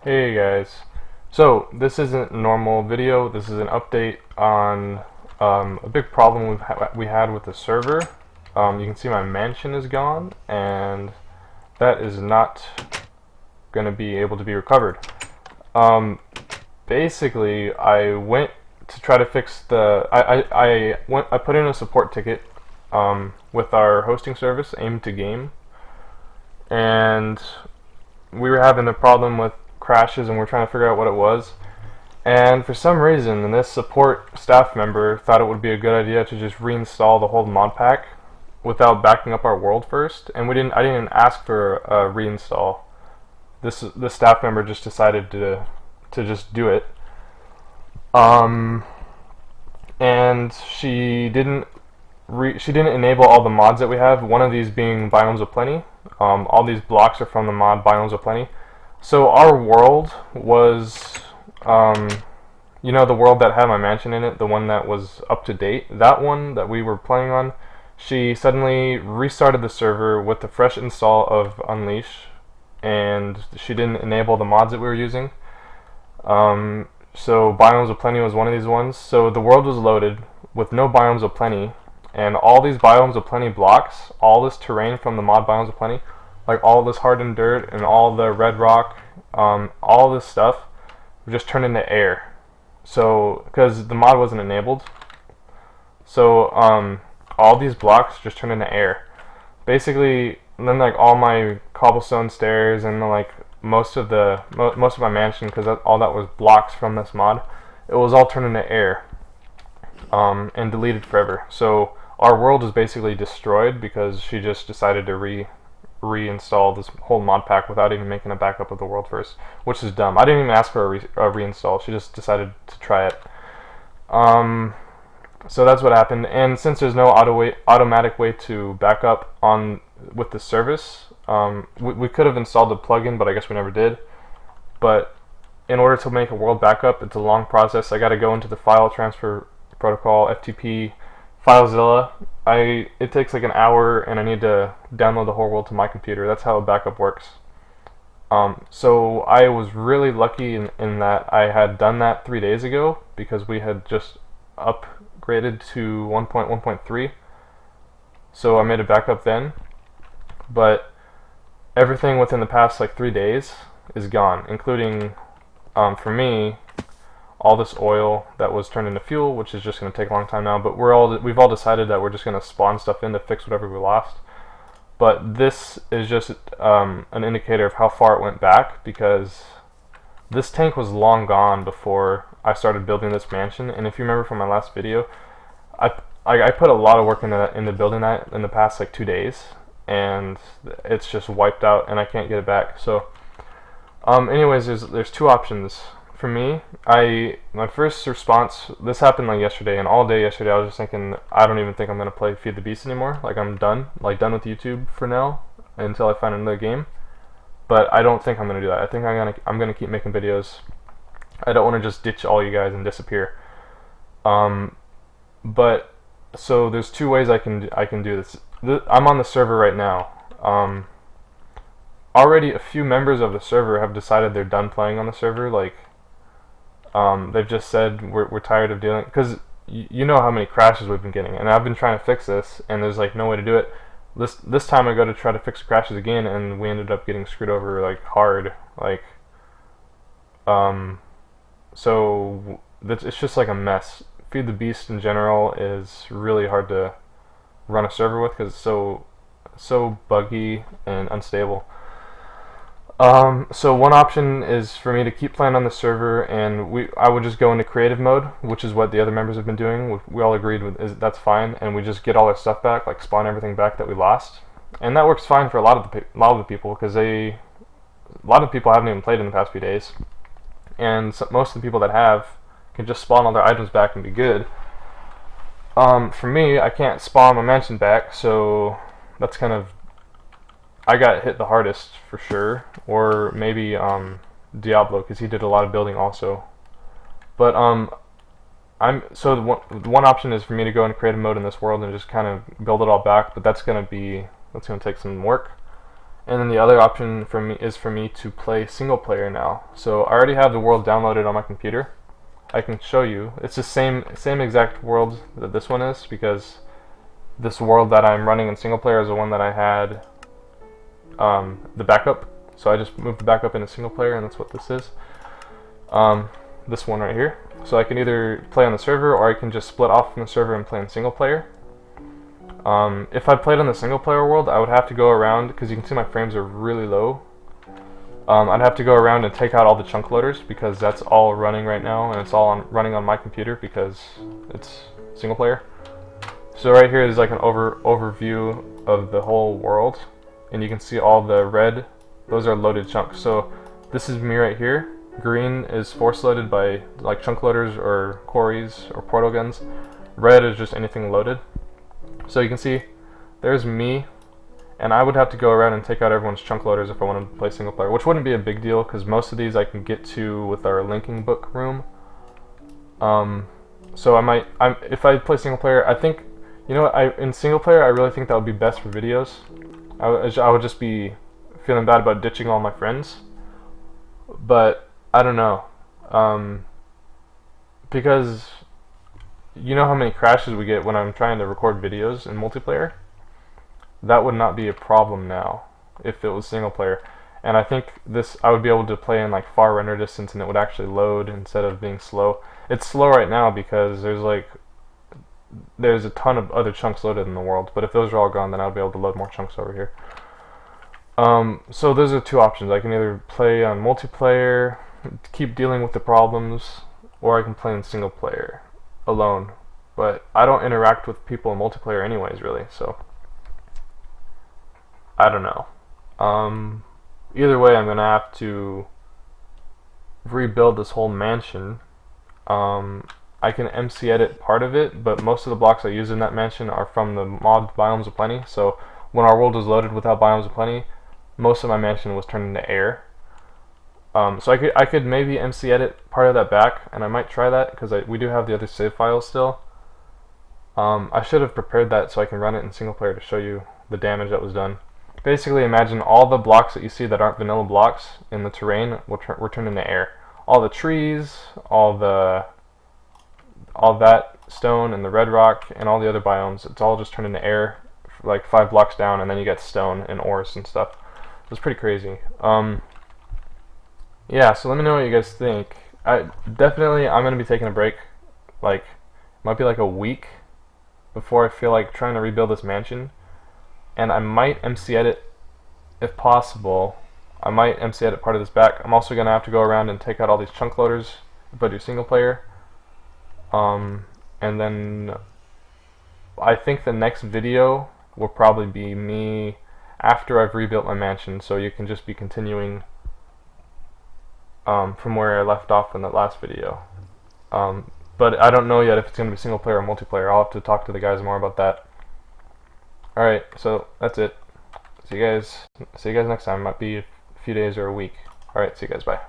Hey guys, so this isn't a normal video. This is an update on a big problem we had with the server. You can see my mansion is gone, and that is not going to be able to be recovered. Um, Basically, I went to try to fix the. I put in a support ticket with our hosting service, Aim to Game, and we were having a problem with crashes and we're trying to figure out what it was. And for some reason, this support staff member thought it would be a good idea to just reinstall the whole mod pack without backing up our world first. And I didn't ask for a reinstall. This staff member just decided to just do it. And she didn't enable all the mods that we have. One of these being Biomes of Plenty. All these blocks are from the mod Biomes of Plenty. So our world was, the world that had my mansion in it, the one that was up to date, that one that we were playing on, she suddenly restarted the server with the fresh install of Unleash, and she didn't enable the mods that we were using. So Biomes of Plenty was one of these ones. So the world was loaded with no Biomes of Plenty, and all these Biomes of Plenty blocks, all this terrain from the mod Biomes of Plenty, like all this hardened dirt and all the red rock, all this stuff just turned into air. So, because the mod wasn't enabled, so all these blocks just turned into air. Basically, then like all my cobblestone stairs and like most of my mansion, because all that was blocks from this mod, it was all turned into air and deleted forever. So our world is basically destroyed because she just decided to reinstall this whole mod pack without even making a backup of the world first, which is dumb. I didn't even ask for a reinstall. She just decided to try it. So that's what happened. And since there's no automatic way to back up with the service, we could have installed the plugin, but I guess we never did. But in order to make a world backup, it's a long process. I got to go into the file transfer protocol, FTP, FileZilla. It takes like an hour, and I need to download the whole world to my computer. That's how a backup works. So I was really lucky in that I had done that 3 days ago, because we had just upgraded to 1.1.3. So I made a backup then, but everything within the past like 3 days is gone, including for me, all this oil that was turned into fuel, which is just going to take a long time now. But we've all decided that we're just going to spawn stuff in to fix whatever we lost. But this is just an indicator of how far it went back, because this tank was long gone before I started building this mansion. And if you remember from my last video, I put a lot of work into building that in the past like 2 days, and it's just wiped out, and I can't get it back. So, anyways, there's two options. For me, my first response, this happened like yesterday, and all day yesterday I was just thinking, I don't even think I'm gonna play Feed the Beast anymore. Like, I'm done with YouTube for now until I find another game. But I don't think I'm gonna do that. I think I'm gonna keep making videos. I don't want to just ditch all you guys and disappear. But so there's two ways I can do this. I'm on the server right now. Already a few members of the server have decided they're done playing on the server. Like, they've just said we're tired of dealing, because you know how many crashes we've been getting, and I've been trying to fix this, and there's like no way to do it. This time I go to try to fix the crashes again, and we ended up getting screwed over like hard. Like, so it's just like a mess. Feed the Beast in general is really hard to run a server with, because it's so buggy and unstable. So one option is for me to keep playing on the server, and I would just go into creative mode, which is what the other members have been doing. We all agreed with that's fine, and we just get all our stuff back, like spawn everything back that we lost, and that works fine for a lot of the people, because a lot of people haven't even played in the past few days, and most of the people that have can just spawn all their items back and be good. For me, I can't spawn my mansion back, so that's kind of, I got hit the hardest for sure, or maybe Diablo, because he did a lot of building also. But so the one option is for me to go into creative mode in this world and just kind of build it all back, but that's gonna take some work. And then the other option for me is for me to play single player now. So I already have the world downloaded on my computer. I can show you. It's the same exact world that this one is, because this world that I'm running in single player is the one that I had the backup. So I just moved the backup into single player, and that's what this is. This one right here. So I can either play on the server, or I can just split off from the server and play in single player. If I played on the single player world, I would have to go around, because you can see my frames are really low. I'd have to go around and take out all the chunk loaders, because that's all running right now, and it's all running on my computer because it's single player. So right here is like an overview of the whole world, and you can see all the red, those are loaded chunks. So this is me right here. Green is force loaded by like chunk loaders or quarries or portal guns. Red is just anything loaded. So you can see there's me, and I would have to go around and take out everyone's chunk loaders if I wanted to play single player, which wouldn't be a big deal because most of these I can get to with our linking book room. So if I play single player, I think, you know what, in single player I really think that would be best for videos. I would just be feeling bad about ditching all my friends, but I don't know, because you know how many crashes we get when I'm trying to record videos in multiplayer? That would not be a problem now if it was single player. And I think I would be able to play in like far render distance, and it would actually load instead of being slow. It's slow right now because there's a ton of other chunks loaded in the world, but if those are all gone, then I would be able to load more chunks over here. So those are two options. I can either play on multiplayer, keep dealing with the problems, or I can play in single player alone. But I don't interact with people in multiplayer anyways, really, so I don't know. Either way, I'm gonna have to rebuild this whole mansion. I can MC edit part of it, but most of the blocks I use in that mansion are from the mod Biomes of Plenty. So when our world was loaded without Biomes of Plenty, most of my mansion was turned into air. So I could maybe MC edit part of that back, and I might try that because we do have the other save files still. I should have prepared that so I can run it in single player to show you the damage that was done. Basically, imagine all the blocks that you see that aren't vanilla blocks in the terrain were turned into air. All the trees, all that stone and the red rock and all the other biomes, it's all just turned into air, like 5 blocks down, and then you get stone and ores and stuff. It was pretty crazy. Yeah, so let me know what you guys think. I'm gonna be taking a break. Like, might be like a week before I feel like trying to rebuild this mansion. And I might MC edit, if possible. I might MC edit part of this back. I'm also gonna have to go around and take out all these chunk loaders if I do single player. And then I think the next video will probably be me after I've rebuilt my mansion, so you can just be continuing from where I left off in that last video. But I don't know yet if it's going to be single player or multiplayer. I'll have to talk to the guys more about that. Alright, so that's it. See you guys next time. Might be a few days or a week. Alright, see you guys, bye.